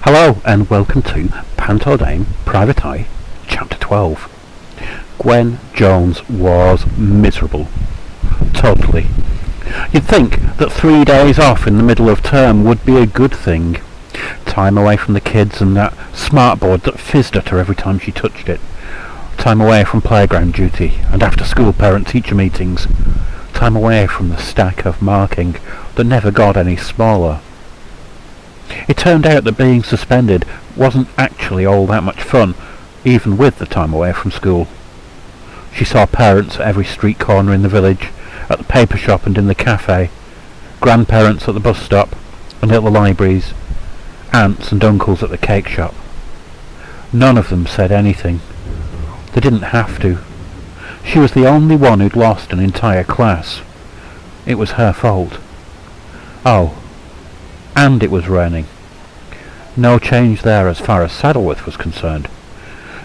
Hello and welcome to Panto Private Eye, Chapter 12. Gwen Jones was miserable. Totally. You'd think that 3 days off in the middle of term would be a good thing. Time away from the kids and that smartboard that fizzed at her every time she touched it. Time away from playground duty and after-school parent-teacher meetings. Time away from the stack of marking that never got any smaller. It turned out that being suspended wasn't actually all that much fun, even with the time away from school. She saw parents at every street corner in the village, at the paper shop and in the cafe, grandparents at the bus stop and at the libraries, aunts and uncles at the cake shop. None of them said anything. They didn't have to. She was the only one who'd lost an entire class. It was her fault. Oh. And it was raining. No change there as far as Saddleworth was concerned.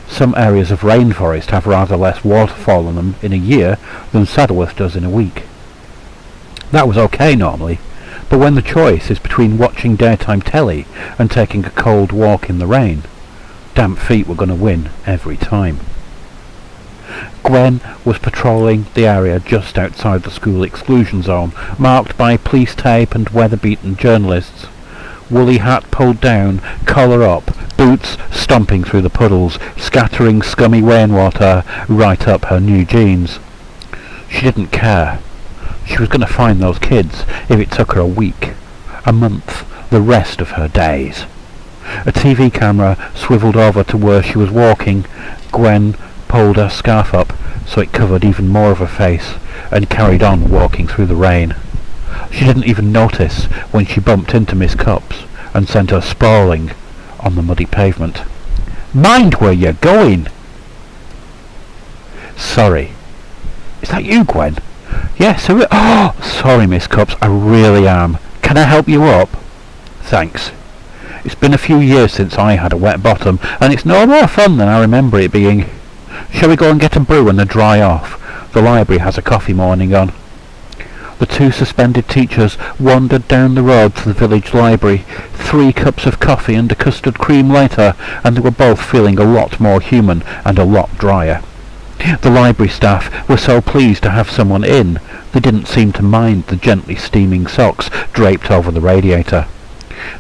Some areas of rainforest have rather less waterfall on them in a year than Saddleworth does in a week. That was okay normally, but when the choice is between watching daytime telly and taking a cold walk in the rain, damp feet were going to win every time. Gwen was patrolling the area just outside the school exclusion zone, marked by police tape and weather-beaten journalists. Woolly hat pulled down, collar up, boots stomping through the puddles, scattering scummy rainwater right up her new jeans. She didn't care. She was going to find those kids if it took her a week, a month, the rest of her days. A TV camera swiveled over to where she was walking. Gwen pulled her scarf up so it covered even more of her face and carried on walking through the rain. She didn't even notice when she bumped into Miss Cups and sent her sprawling on the muddy pavement. "Mind where you're going!" "Sorry." "Is that you, Gwen?" "Yes, oh, sorry, Miss Cups, I really am. Can I help you up?" "Thanks. It's been a few years since I had a wet bottom, and it's no more fun than I remember it being. Shall we go and get a brew and a dry off? The library has a coffee morning on." The two suspended teachers wandered down the road to the village library. 3 cups of coffee and a custard cream later, and they were both feeling a lot more human and a lot drier. The library staff were so pleased to have someone in, they didn't seem to mind the gently steaming socks draped over the radiator.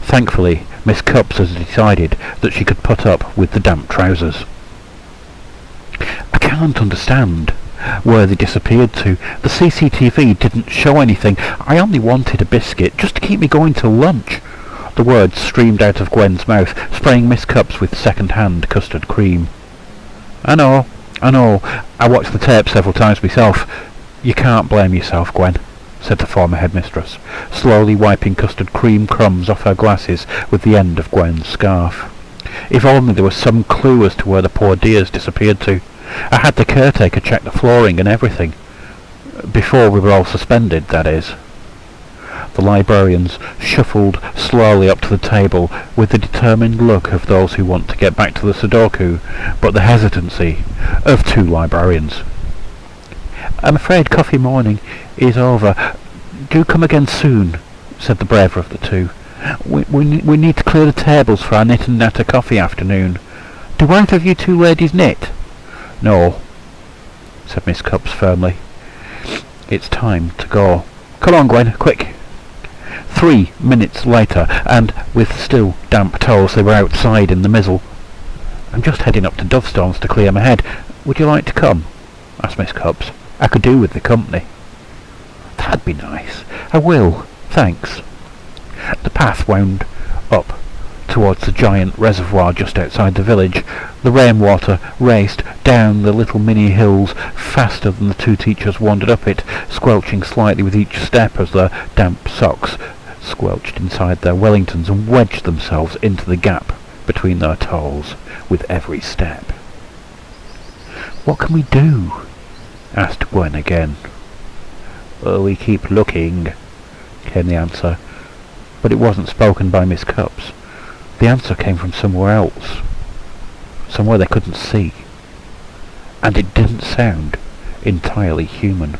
Thankfully, Miss Cups had decided that she could put up with the damp trousers. "I can't understand where they disappeared to. The CCTV didn't show anything. I only wanted a biscuit, just to keep me going till lunch." The words streamed out of Gwen's mouth, spraying Miss Cups with second-hand custard cream. I know. I watched the tape several times myself." "You can't blame yourself, Gwen," said the former headmistress, slowly wiping custard cream crumbs off her glasses with the end of Gwen's scarf. "If only there was some clue as to where the poor dears disappeared to. I had the caretaker check the flooring and everything. Before we were all suspended, that is." The librarians shuffled slowly up to the table with the determined look of those who want to get back to the Sudoku, but the hesitancy of 2 librarians. "I'm afraid coffee morning is over. Do come again soon," said the braver of the 2. We need to clear the tables for our knit and natter coffee afternoon. Do either of you 2 ladies knit?" "No," said Miss Cups firmly. "It's time to go. Come on, Gwen, quick." 3 minutes later, and with still damp toes, they were outside in the mizzle. "I'm just heading up to Dovestones to clear my head. Would you like to come?" asked Miss Cups. "I could do with the company." "That'd be nice. I will, thanks." The path wound up towards the giant reservoir just outside the village. The rainwater raced down the little mini hills faster than the 2 teachers wandered up it, squelching slightly with each step as their damp socks squelched inside their Wellingtons and wedged themselves into the gap between their toes with every step. "What can we do?" asked Gwen again. "We keep looking," came the answer, but it wasn't spoken by Miss Cups. The answer came from somewhere else, somewhere they couldn't see, and it didn't sound entirely human.